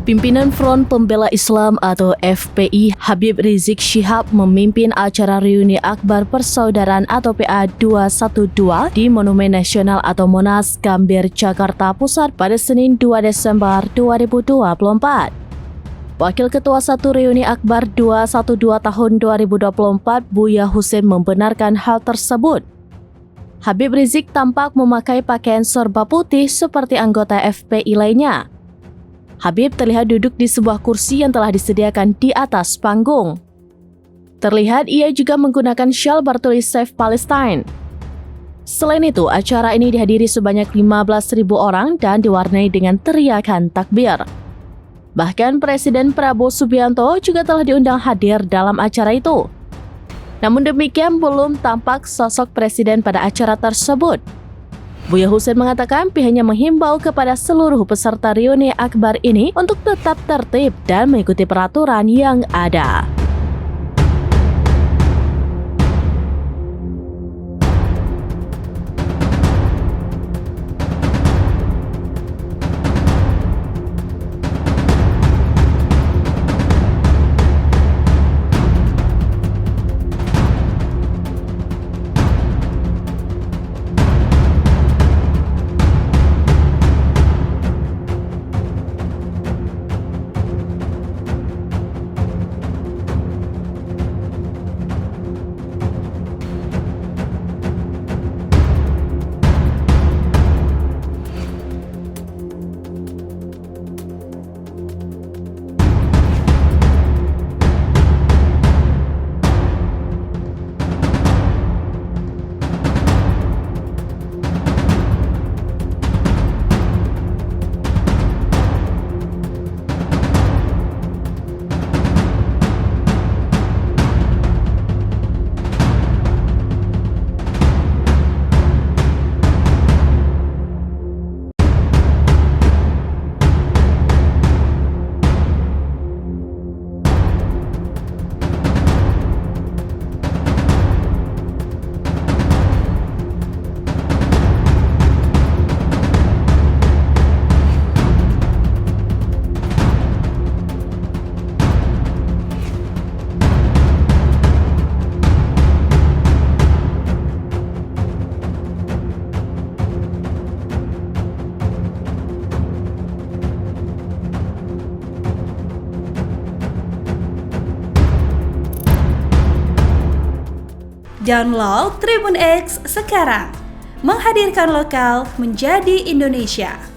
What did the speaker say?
Pimpinan Front Pembela Islam atau FPI Habib Rizik Syihab memimpin acara reuni akbar persaudaraan atau PA 212 di Monumen Nasional atau Monas, Gambir, Jakarta Pusat pada Senin 2 Desember 2024. Wakil Ketua 1 Reuni Akbar 212 tahun 2024, Buya Husin membenarkan hal tersebut. Habib Rizik tampak memakai pakaian serba putih seperti anggota FPI lainnya. Habib terlihat duduk di sebuah kursi yang telah disediakan di atas panggung. Terlihat ia juga menggunakan syal bertulis Save Palestine. Selain itu, acara ini dihadiri sebanyak 15.000 orang dan diwarnai dengan teriakan takbir. Bahkan Presiden Prabowo Subianto juga telah diundang hadir dalam acara itu. Namun demikian belum tampak sosok Presiden pada acara tersebut. Buya Husin mengatakan pihaknya menghimbau kepada seluruh peserta reuni akbar ini untuk tetap tertib dan mengikuti peraturan yang ada. Download Tribun X sekarang, menghadirkan lokal menjadi Indonesia.